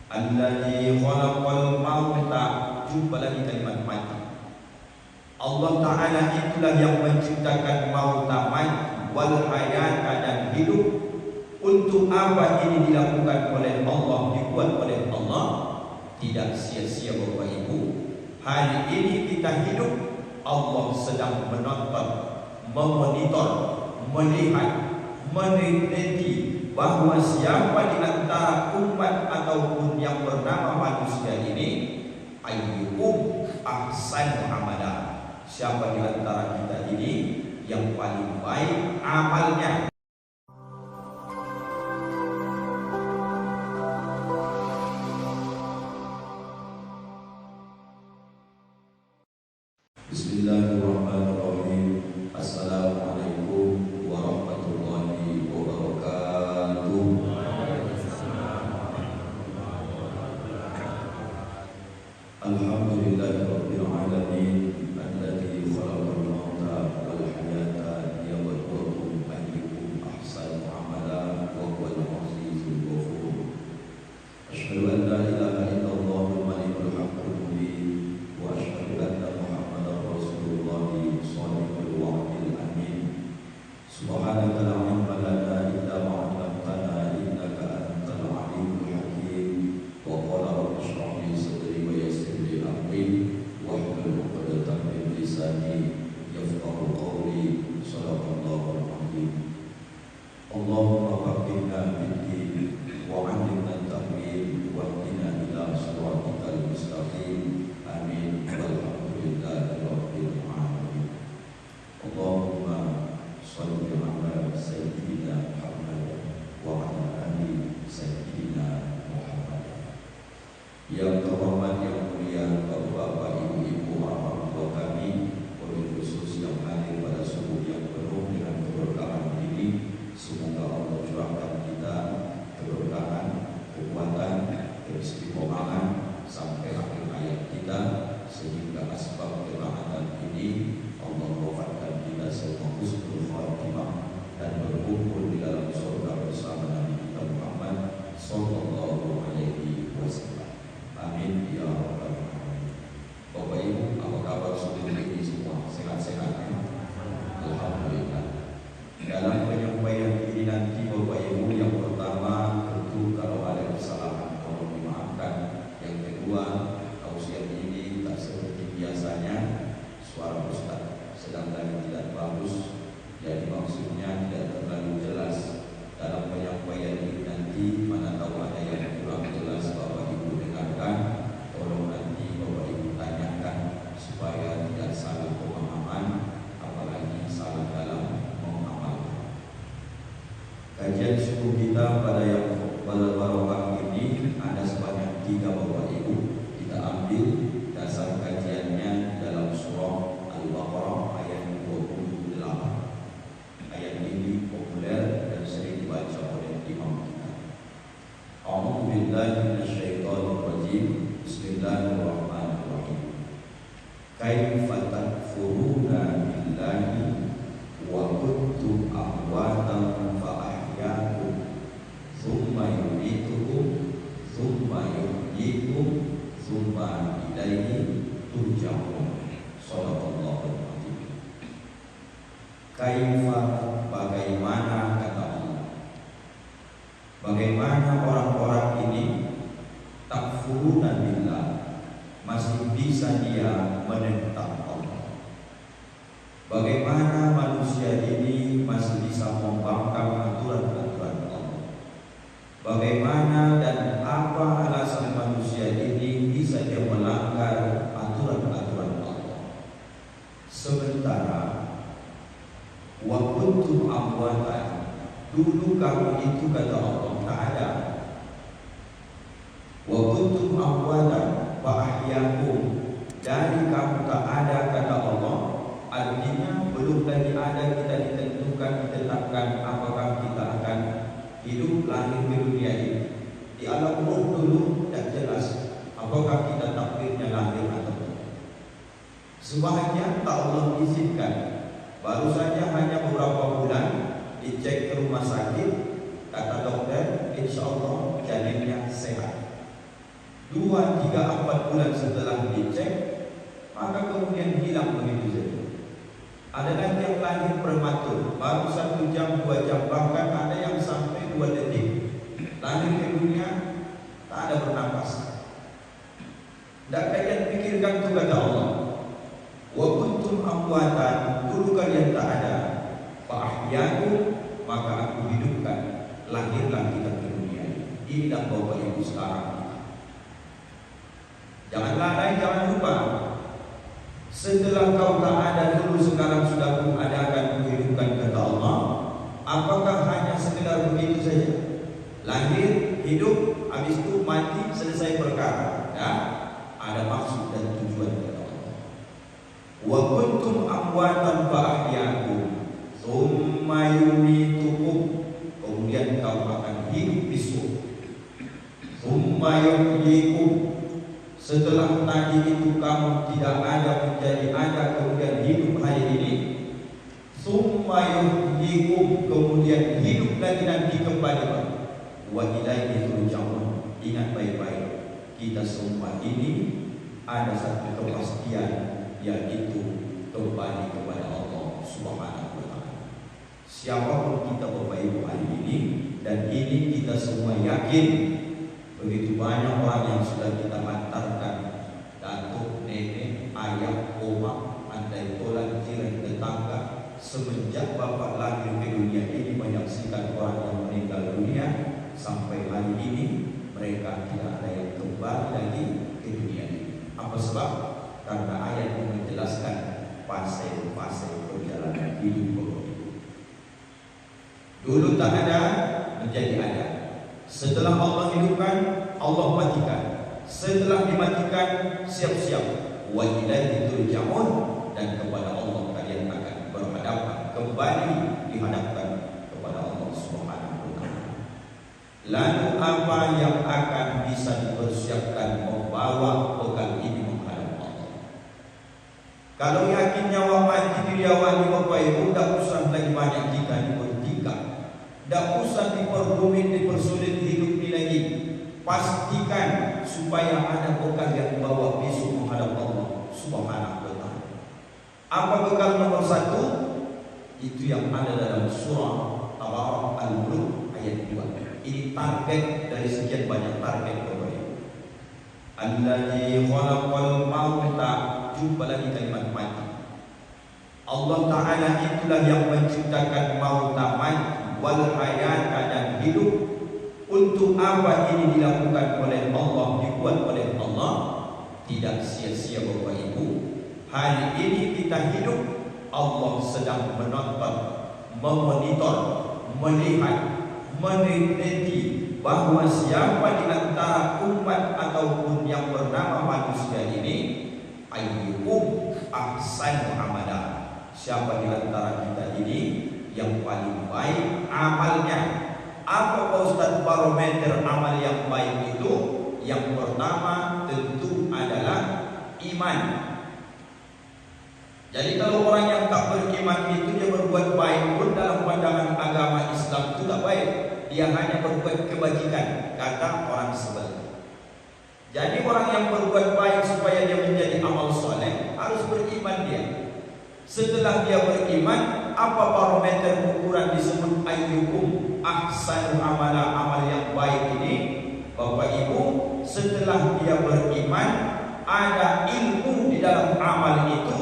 Alladzi khalaqal mauta, jumpa lagi kalimat mati. Allah Ta'ala itulah yang menciptakan mauta, mati, wal hayata, dan hidup. Untuk apa ini dilakukan oleh Allah, dibuat oleh Allah? Tidak sia-sia Bapak Ibu. Hari ini kita hidup, Allah sedang menonton, memonitor, melihat, meneliti bahwa siapa di antara umat ataupun yang bernama manusia ini, ayyukum ahsanu amala, siapa di antara kita ini yang paling baik amalnya. Bismillahirrahmanirrahim. Assalamualaikum warahmatullahi wabarakatuh. Alhamdulillahirabbil alamin, alladzi khalaqal mauta wal hayata liyabluwakum ayyukum ahsanu amala wa huwal azizul ghafur. Asyhadu an la ilaha illallah al-malikul haqqul mubin wa asyhadu anna Muhammadar Rasulullah shadiqul wa'dil amin. Subhanaka la ilma lana illa ma 'allamtana innaka antal alimul hakim. Wa qala rabbi shrah li sadri wa yassir li amri wahlul 'uqdatam min lisani yafqahu qawli. Shadaqallahul azim. Allahumma faqihna fid-din wa 'allimna at-ta'wil wa hdina ila shiratal mustaqim. Amin. Walhamdulillahi rabbil alamin. Allahumma shalli ala sayyidina Muhammad wa ala ali sayyidina Muhammad. Yang terhormat, yang mulia Bapak-bapak, ibu-ibu, orang tua kami, wabil khusus yang hadir pada subuh yang penuh dengan keberkahan ini, semoga Allah curahkan kita keberkahan, kekuatan, keistiqomahan sampai akhir hayat kita, sehingga asbab ketaatan ini Allah wafatkan kita semua husnul khatimah dan berkumpul di dalam surga bersama Nabi kita Muhammad sallallahu alaihi wasallam. Amin ya rabbal alamin. Bapak Ibu, apa kabar saudara ini semua? Sehat-sehat ya? Alhamdulillah. Dalam penyampaian ini nanti Bapak Ibu, yang pertama tentu kalau ada kesalahan tolong dimaafkan. Yang kedua, tausiah ini tak seperti biasanya, suara Ustaz sedang tidak bagus, jadi maksudnya tidak terlalu jelas dalam penyampaian ini nanti. Mana tahu ada yang kurang jelas Bapak Ibu dengarkan, tolong nanti Bapak Ibu tanyakan supaya tidak salah pemahaman, apalagi salah dalam mengamalkan. Kajian subuh kita pada barokah ini ada sebanyak 3 Bapak Ibu. Kita ambil dasar kajiannya dalam surah Al-Baqarah ayat 28. Ayat ini populer dan sering dibaca oleh imam kita. A'udzu billahi minasyaitonir rajim. Bismillahirrahmanirrahim. Kaifa takfuruna billahi wa kuntum amwatan fa ahyaakum tsumma yumitukum tsumma yuhyikum tsumma ilaihi turja'un. Shadaqallahul azim. Kaifa, bagaimana, kata Allah, bagaimana orang-orang ini takfuruna billah, masih bisa dia menentang Allah. Bagaimana manusia ini masih bisa membangkang aturan-aturan Allah. Bagaimana dan apa alasan manusia ini bisa dia melanggar aturan-aturan Allah. Sementara wa kuntum amwatan, dulu kamu itu, kata Allah Ta'ala, wa kuntum amwatan fa ahyaakum, dari kamu tak ada, kata Allah. Artinya belum lagi ada kita ditentukan, ditetapkan apakah kita akan hidup lahir di dunia ini. Di alam ruh dulu tidak jelas apakah kita takdirnya lahir atau tidak. Sebahagian tak Allah izinkan, baru saja hanya beberapa bulan dicek ke rumah sakit, kata dokter insya Allah janinnya sehat. 2, 3, 4 bulan setelah dicek, maka kemudian hilang begitu saja. Ada lagi yang lahir prematur, baru 1 jam, 2 jam, bahkan ada yang sampai 2 detik lahir ke dunia, tak ada bernapas. Tak kalian pikirkan itu kata Allah, wa kuntum amwatan, dulu kalian tak ada, fa ahyakum, maka aku hidupkan, lahirlah kita ke dunia. Inilah Bapak Ibu sekarang. Jangan lalai, jangan lupa. Setelah kau tak ada dulu, sekarang sudah kuadakan, kuhidupkan kata Allah. Apakah hanya sekedar begitu saja? Lahir, hidup, habis itu mati, selesai perkara. Ya? Ada maksud dan tujuan kata Allah. Wa kuntum amwatan fa ahyaakum tsumma yumitukum, kemudian kau akan hidup besok. Tsumma yuhyikum, setelah tadi itu kamu tidak ada menjadi ada, kemudian hidup hari ini. Tsumma yuhyikum, kemudian hidup lagi nanti kembali. Wa ilaihi turja'un. Ingat baik-baik, kita semua ini ada satu kepastian, yaitu kembali kepada Allah Subhanahu wa ta'ala. Siapapun kita Bapak Ibu hari ini, dan ini kita semua yakin, begitu banyak orang yang sudah kita hantarkan, datuk, nenek, ayah, oma, andai tolak, jiran, tetangga, semenjak Bapak lahir ke dunia ini menyaksikan orang yang meninggal dunia, sampai hari ini mereka tidak ada yang kembali lagi ke dunia ini. Apa sebab? Karena ayat yang menjelaskan fase-fase perjalanan hidup. Dulu tak ada, menjadi ada. Setelah Allah hidupkan, Allah matikan. Setelah dimatikan, siap-siap. Wa ilaihi turja'un, dan kepada Allah kalian akan berhadapan, kembali dihadapkan kepada Allah Subhanahu wa ta'ala. Lalu apa yang akan bisa dipersiapkan membawa bekal ini menghadap Allah? Kalau yakin nyawa mati diriawani Bapak Ibu, tak usah lagi banyak kita dipertikam, tak usah diperrumit, dipersulit hidup ini lagi. Pastikan supaya ada bekal yang bawa besok menghadap Allah Subhanahu wa ta'ala. Apa bekal nomor 1? Itu yang ada dalam surah Tabarak Al-Mulk ayat 2. Ini target dari sekian banyak target Bapak Ibu. Alladzi khalaqal mauta, jumpa lagi kalimat mati. Allah Ta'ala itulah yang menciptakan mauta, mati, wal hayata, dan hidup. Untuk apa ini dilakukan oleh Allah, dibuat oleh Allah? Tidak sia-sia Bapak Ibu. Hari ini kita hidup, Allah sedang menonton, memonitor, melihat, meneliti bahwa siapa di antara umat ataupun yang bernama manusia ini, ayyukum ahsanu amala, siapa di antara kita ini yang paling baik amalnya. Apa Pak Ustaz barometer amal yang baik itu? Yang pertama tentu adalah iman. Jadi kalau orang yang tak beriman itu, dia berbuat baik pun dalam pandangan agama Islam itu tak baik. Dia hanya berbuat kebajikan, kata orang sebelah. Jadi orang yang berbuat baik supaya dia menjadi amal soleh, harus beriman dia. Setelah dia beriman, apa barometer ukuran disebut ayyukum ahsanu amala, amal yang baik ini? Bapak Ibu, setelah dia beriman, ada ilmu di dalam amal itu,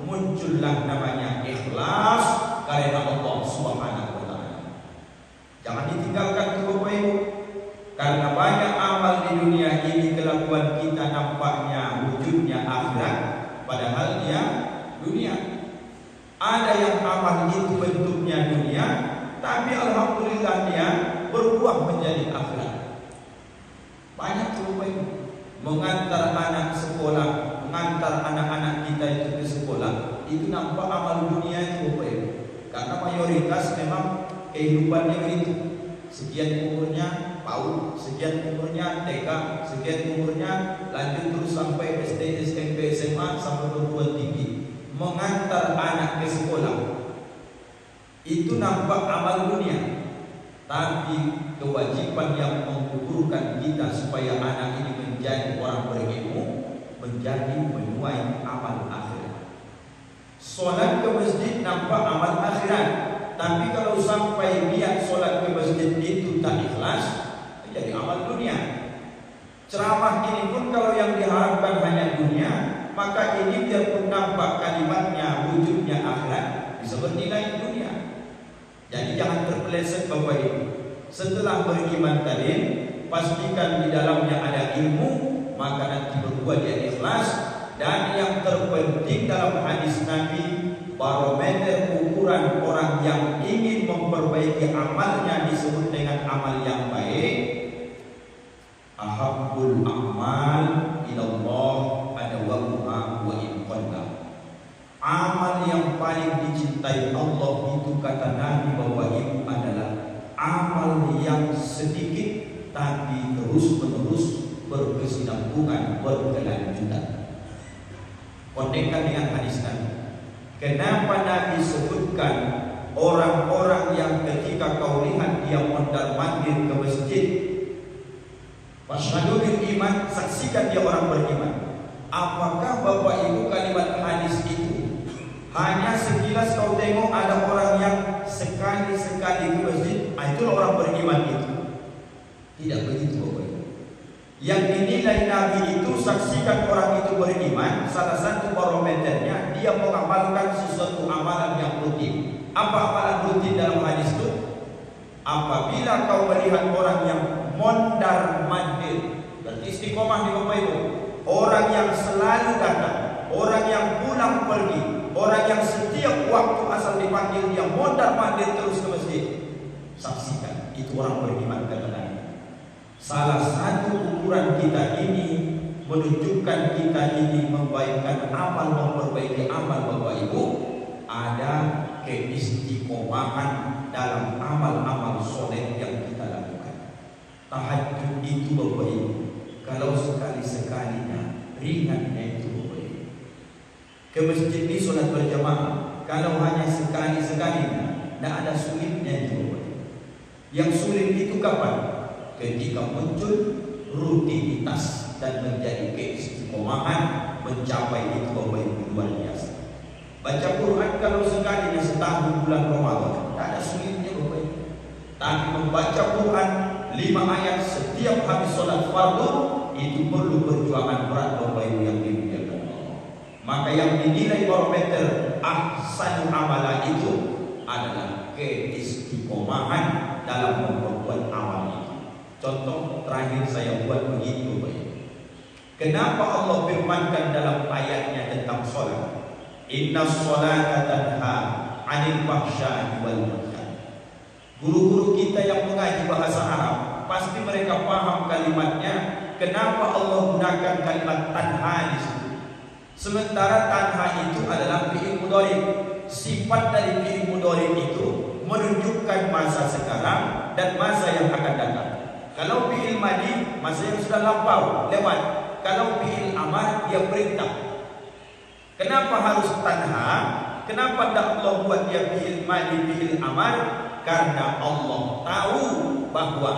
muncullah namanya ikhlas karena Allah Subhanahu wa ta'ala. Jangan ditinggalkan itu Bapak Ibu. Karena banyak amal di dunia ini, kelakuan kita nampaknya wujudnya akhirat, padahal dia dunia. Ada yang amal itu bentuknya dunia, tapi alhamdulillah dia berbuah menjadi akhirat. Banyak Bapak Ibu mengantar anak sekolah, mengantar anak-anak kita itu ke sekolah, itu nampak amal dunia itu Bapak Ibu. Karena mayoritas memang kehidupannya begitu. Sekian umurnya PAUD, sekian umurnya TK, sekian umurnya lanjut terus sampai SD, SMP, SMA, sampai perguruan tinggi. Mengantar anak ke sekolah itu nampak amal dunia, tapi kewajiban yang mengukurkan kita supaya anak ini menjadi menjadi menuai amal akhirat. Solat ke masjid nampak amal akhirat, tapi kalau sampai niat solat ke masjid itu tak ikhlas, jadi amal dunia. Ceramah ini pun kalau yang diharapkan hanya dunia, maka ini biarpun nampak kalimatnya wujudnya akhirat, bisa bernilai dunia. Jadi jangan terpeleset Bapak Ibu. Setelah beriman tadi, pastikan di dalamnya ada ilmu, maka nanti berbuat yang ikhlas. Dan yang terpenting dalam hadis Nabi, barometer ukuran orang yang ingin memperbaiki amalnya disebut dengan amal yang baik. Ahabbul a'mal ilallah adawamuha wa in qalla. Amal yang paling dicintai Allah itu kata Nabi Bapak Ibu adalah amal yang sedikit tapi terus-menerus berkesinambungan, berkelanjutan. Konekkan dengan hadis Nabi. Kenapa Nabi sebutkan orang-orang yang ketika kau lihat dia mondar-mandir ke masjid, Fasyhadu bil iman, saksikan dia orang beriman. Apakah Bapak Ibu kalimat hadis itu hanya sekilas kau tengok ada orang yang sekali-sekali ke masjid, itulah orang beriman itu? Tidak begitu Bapak Ibu. Yang dinilai Nabi itu saksikan orang itu beriman, salah satu barometernya dia mengamalkan sesuatu amalan yang rutin. Apa amalan rutin dalam hadis itu? Apabila kau melihat orang yang mondar-mandir, berarti istiqomah di Bapak Ibu, orang yang selalu datang, orang yang pulang pergi, orang yang setiap waktu asal dipanggil dia mondar-mandir terus ke masjid, saksikan itu orang beriman kata Nabi. Salah satu ukuran kita ini menunjukkan kita ini membaikkan amal, memperbaiki amal Bapak Ibu, ada keistiqomahan dalam amal-amal soleh yang kita lakukan. Tahajud itu Bapak Ibu, kalau sekali-sekalinya ringannya itu Bapak Ibu. Ke masjid ini solat berjamaah, kalau hanya sekali-sekalinya, tidak ada sulitnya itu Bapak Ibu. Yang sulit itu kapan? Ketika muncul rutinitas dan menjadi keistiqomahan, mencapai itu Bapak Ibu luar biasa. Baca Quran kalau sekalinya setahun bulan Ramadan, tak ada sulitnya Bapak Ibu. Tapi membaca Quran 5 ayat setiap habis sholat fardu itu perlu perjuangan berat Bapak Ibu yang dimuliakan Allah. Maka yang dinilai barometer ahsan amala itu adalah keistiqomahan dalam memperbuat amal itu. Contoh terakhir saya buat begitu Bapak Ibu. Kenapa Allah firmankan dalam ayatnya tentang sholat? Inna sholata tanha 'anil fahsya'i wal munkar. Guru-guru kita yang mengaji bahasa Arab pasti mereka paham kalimatnya. Kenapa Allah gunakan kalimat tanha di situ? Sementara tanha itu adalah fi'il mudhari. Sifat dari fi'il mudhari itu menunjukkan masa sekarang dan masa yang akan datang. Kalau fi'il madi, masa yang sudah lampau, lewat. Kalau fi'il amar, dia perintah. Kenapa harus tanha? Kenapa tidak Allah buat dia fi'il madi, fi'il amar? Karena Allah tahu bahwa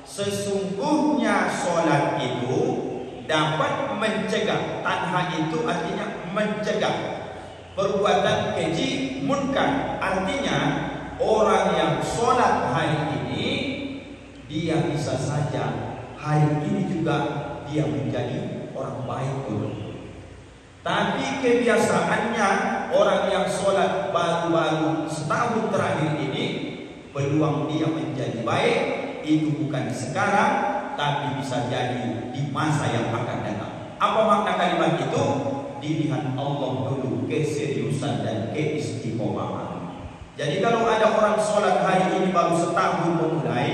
sesungguhnya solat itu dapat mencegah. Tanha itu artinya mencegah perbuatan keji munkar. Artinya orang yang solat hari ini, dia bisa saja hari ini juga dia menjadi orang baik dulu. Tapi kebiasaannya orang yang sholat baru-baru setahun terakhir ini, peluang dia menjadi baik itu bukan sekarang, tapi bisa jadi di masa yang akan datang. Apa makna kalimat itu? Dilihat Allah dulu keseriusan dan keistiqomahan. Jadi kalau ada orang sholat hari ini baru setahun memulai,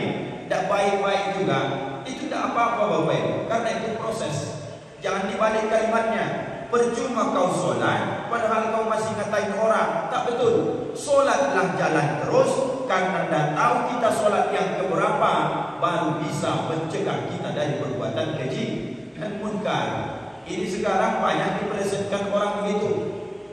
tidak baik-baik juga, itu tidak apa-apa Bapak Ibu, karena itu proses. Jangan dibalik kalimatnya. Percuma kau sholat padahal kau masih ngatain orang. Tak betul. Sholatlah jalan terus, karena dah tahu kita sholat yang keberapa baru bisa mencegah kita dari perbuatan keji dan munkar. Ini sekarang banyak diperlihatkan orang begitu.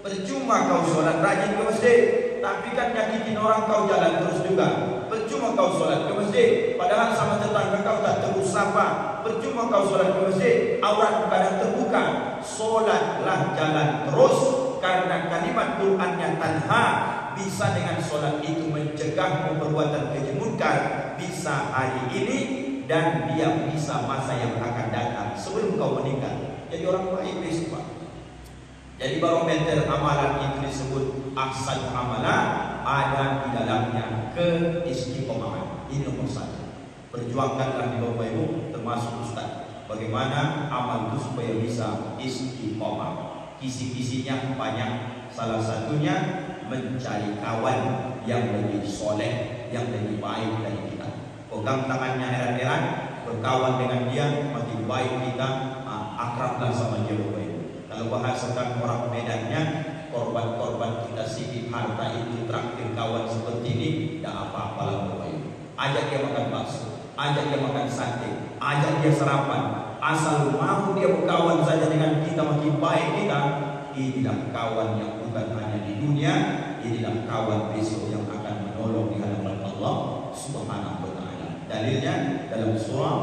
Percuma kau sholat rajin ke masjid, tapi kan nyakitin orang kau jalan terus juga. Percuma kau sholat ke masjid, padahal sama tetangga kau tak terus sapa. percuma kau sholat di masjid, aurat kadang terbuka. Sholatlah jalan terus, karena kalimat Qur'annya tanha. Bisa dengan sholat itu mencegah perbuatan kejemukan, bisa hari ini dan dia bisa masa yang akan datang sebelum kau meninggal. Jadi orang baik besok, Pak. Jadi barometer amalan itu disebut ahsan amalan, ada di dalamnya keistiqomahan. Ini nomor satu. Perjuangkanlah di Bapak Ibu, termasuk Ustaz, bagaimana amal itu supaya bisa istiqomah. Kisi-kisinya banyak. Salah satunya mencari kawan yang lebih soleh, yang lebih baik dari kita. Pegang tangannya erat-erat, berkawan dengan dia, makin baik kita, akrablah sama dia Bapak Ibu. Kalau bahasakan orang Medannya, korban-korban kita sikit harta itu traktir kawan seperti ini, tidak apa-apa lah Bapak Ibu. Ajak dia makan bakso, ajak dia makan sate, ajak dia sarapan. Asal mau dia berkawan saja dengan kita, makin baik kita. Inilah kawan yang bukan hanya di dunia, inilah kawan besok yang akan menolong di hadapan Allah Subhanahu wa Ta'ala. Dalilnya dalam surah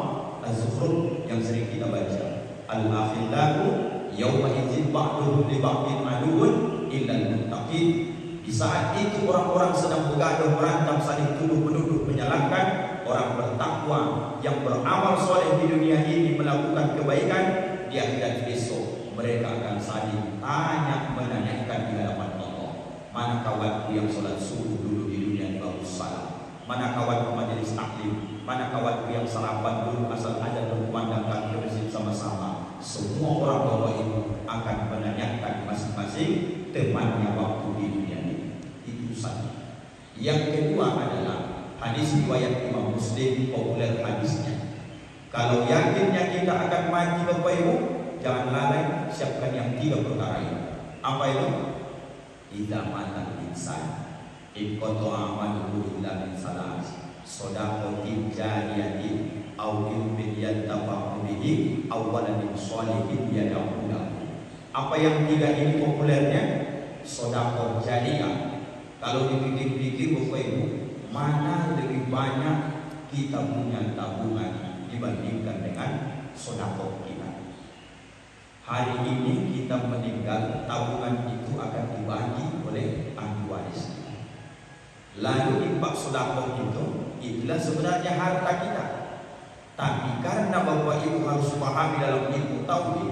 Az-Zukhruf yang sering kita baca, Al-akhillahu yawma idzin ba'duhum li ba'din aduwwun illal muttaqin. Di saat itu orang-orang sedang bergaduh berantem, saling tuduh menuduh menyalahkan. Orang bertakwa yang beramal soleh di dunia ini melakukan kebaikan, di akhirat besok mereka akan saling tanya menanyakan di hadapan Allah. Mana kawanku yang sholat subuh dulu di dunia bagus salam? Mana kawanku majelis taklim? Mana kawanku yang sarapan dulu asal azan berkumandangkan ke masjid sama-sama? Semua orang Bapak Ibu akan menanyakan masing-masing temannya waktu di dunia ini. Itu satu. Yang kedua adalah hadis riwayat Imam Muslim, populer hadisnya. Kalau yakinnya kita akan mati Bapak Ibu, jangan lalai siapkan yang 3 perkara ini. Apa itu? Idza mata insan iqata amaluhu illa min salas, shadaqatin jariyatin aw ilmin yantafa'u bihi aw waladin shalihin yad'u lahu. Apa yang 3 ini populernya? Shadaqah jariyah. Kalau dipikir-pikir Bapak Ibu, mana lebih banyak kita punya tabungan dibandingkan dengan sedekah kita? Hari ini kita meninggal, tabungan itu akan dibagi oleh ahli waris kita. Lalu infak sedekah itu, itulah sebenarnya harta kita. Tapi karena Bapak Ibu harus pahami dalam ilmu tauhid,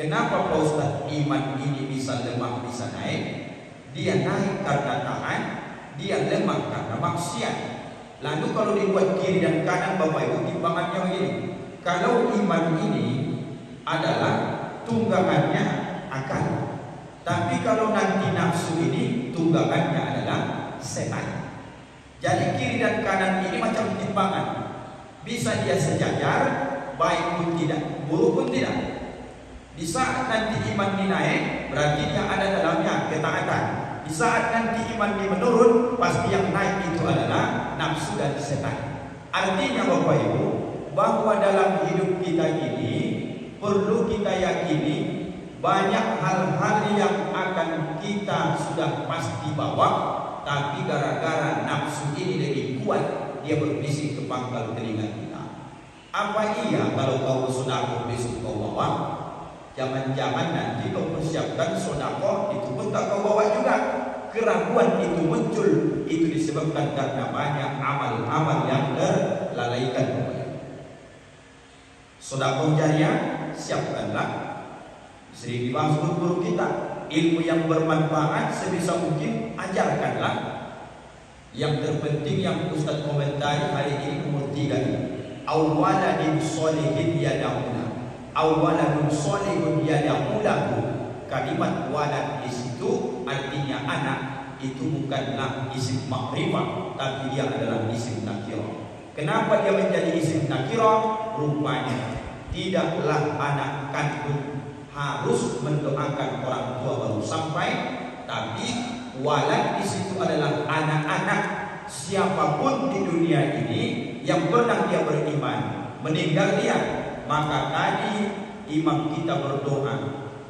kenapa Pak Ustaz iman ini bisa lemah bisa naik? Dia naik karena taat, dia lemah karena maksiat. Lalu kalau dibuat kiri dan kanan Bapak Ibu, timbangannya begini. Kalau iman ini adalah tunggangannya akal, tapi kalau nanti nafsu ini tunggangannya adalah setan. Jadi kiri dan kanan ini macam timbangan. Bisa dia sejajar, baik pun tidak, buruk pun tidak. Di saat nanti iman ini naik, berarti dia ada dalamnya ketaatan. Di saat nanti iman ini menurun, pasti yang naik itu adalah nafsu dan setan. Artinya Bapak Ibu, bahwa dalam hidup kita ini perlu kita yakini banyak hal-hal yang akan kita sudah pasti bawa, tapi gara-gara nafsu ini lebih kuat, dia berbisik ke pangkal telinga kita. Apa iya kalau kau sedekah besok kau bawa? Jangan-jangan nanti kau persiapkan sedekah itu pun tak kau bawa juga. Keraguan itu muncul, itu disebabkan karena banyak amal-amal yang terlalaikan. Sedekah jariyah siapkanlah. Sering dibahas guru kita, ilmu yang bermanfaat sebisa mungkin ajarkanlah. Yang terpenting yang Ustaz komentari hari ini nomor 3 ini, awaladin sholihin yad'una. Awaladun sholihun yad'u lahu. Kalimat walad di situ artinya anak, itu bukanlah isim makrifah, tapi dia adalah isim nakirah. Kenapa dia menjadi isim nakirah? Rupanya tidaklah anak kandung harus mendoakan orang tua baru sampai, tapi walad di situ adalah anak-anak siapapun di dunia ini yang pernah dia beriman, meninggal dia. Maka tadi imam kita berdoa,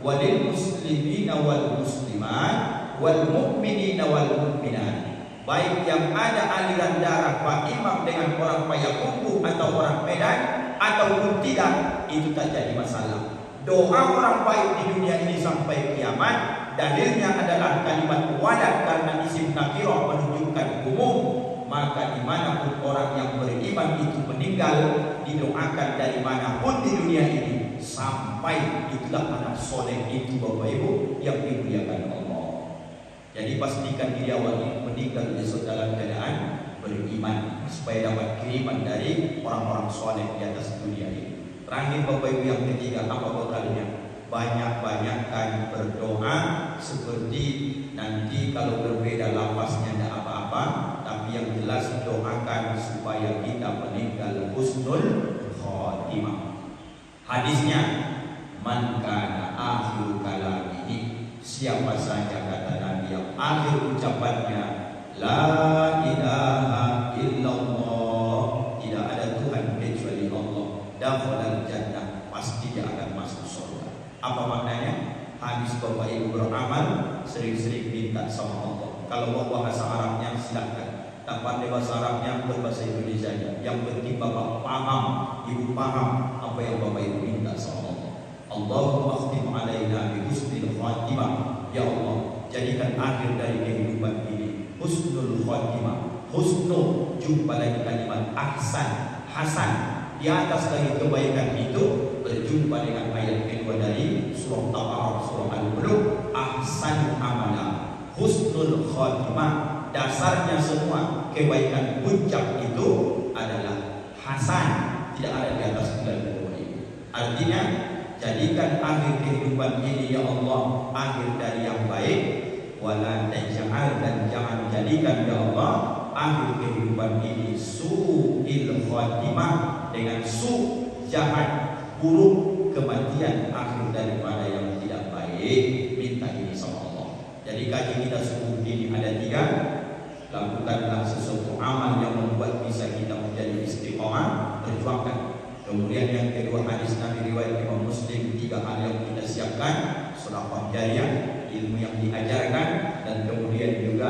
walil muslimina wal muslimat wal mu'minina wal mu'minat. Baik yang ada aliran darah Pak Imam dengan orang Payakumbuh atau orang Medan, ataupun tidak, itu tak jadi masalah. Doa orang baik di dunia ini sampai kiamat, dalilnya adalah kalimat walad karena isim nakirah menunjukkan umum. Maka dimanapun orang yang beriman itu meninggal, didoakan dari manapun di dunia ini, sampai itulah anak soleh itu Bapak Ibu yang dimuliakan Allah. Jadi pastikan diri awak meninggal besok dalam keadaan beriman, supaya dapat kiriman dari orang-orang soleh di atas dunia ini. Terakhir Bapak Ibu yang ketiga, apa bekalnya? Banyak-banyakkan berdoa, seperti nanti kalau berbeda lafaznya tidak apa-apa, tapi yang jelas doakan supaya kita meninggal husnul khotimah. Hadisnya, man kana akhir kalamihi, siapa saja kata Nabi yang akhir ucapannya la ilaha illallah, tidak ada Tuhan kecuali Allah, dakhalal jannah, pasti dia akan masuk surga. Apa maknanya? Hadis Bapak Ibu beramal, sering-sering minta sama Allah. Kalau mau bahasa Arabnya silahkan, tak pandai bahasa Arabnya berbahasa Indonesia. Yang penting Bapak paham, Ibu paham apa yang Bapak Ibu minta sama Allah. Allahumma khtim alaina bi husnil khatimah. Ya Allah, jadikan akhir dari kehidupan ini husnul khatimah. Husnul, jumpa lagi kalimat ahsan, hasan. Di atas dari kebaikan itu berjumpa dengan ayat kedua dari surah Al-A'raf, surah Al-Mulk, ahsan amala, husnul khatimah. Dasarnya semua kebaikan puncak itu adalah hasan, tidak ada di atas bulan kedua ini. Artinya, jadikan akhir kehidupan ini ya Allah akhir dari yang baik, wala taj'al, dan jangan jadikan ya Allah akhir kehidupan ini su'il khatimah, dengan su, jahat, buruk, kematian akhir daripada yang tidak baik. Minta ini sama Allah. Jadi kaji kita subuh ini ada 3. Lakukanlah sesuatu amal yang membuat bisa kita menjadi istiqomah, berjuangkan. Kemudian yang kedua, hadis Nabi riwayat Imam Muslim, 3 hal yang kita siapkan: sedekah jariyah, ilmu yang diajarkan, dan kemudian juga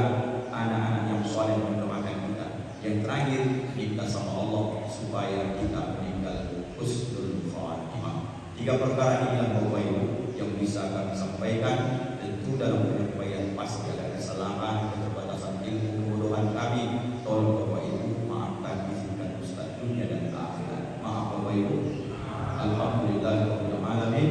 anak-anak yang soleh mendoakan kita. Yang terakhir, minta sama Allah supaya kita meninggal husnul khatimah. 3 perkara inilah Bapak Ibu yang bisa kami sampaikan. Tentu dalam penyampaian pasti ada kesalahan, keterbatasan ilmu, kebodohan kami. Tolong Bapak Ibu maafkan, izinkan Ustaz dunia dan akhirat. Maaf Bapak Ibu. Alhamdulillah rabbil alamin.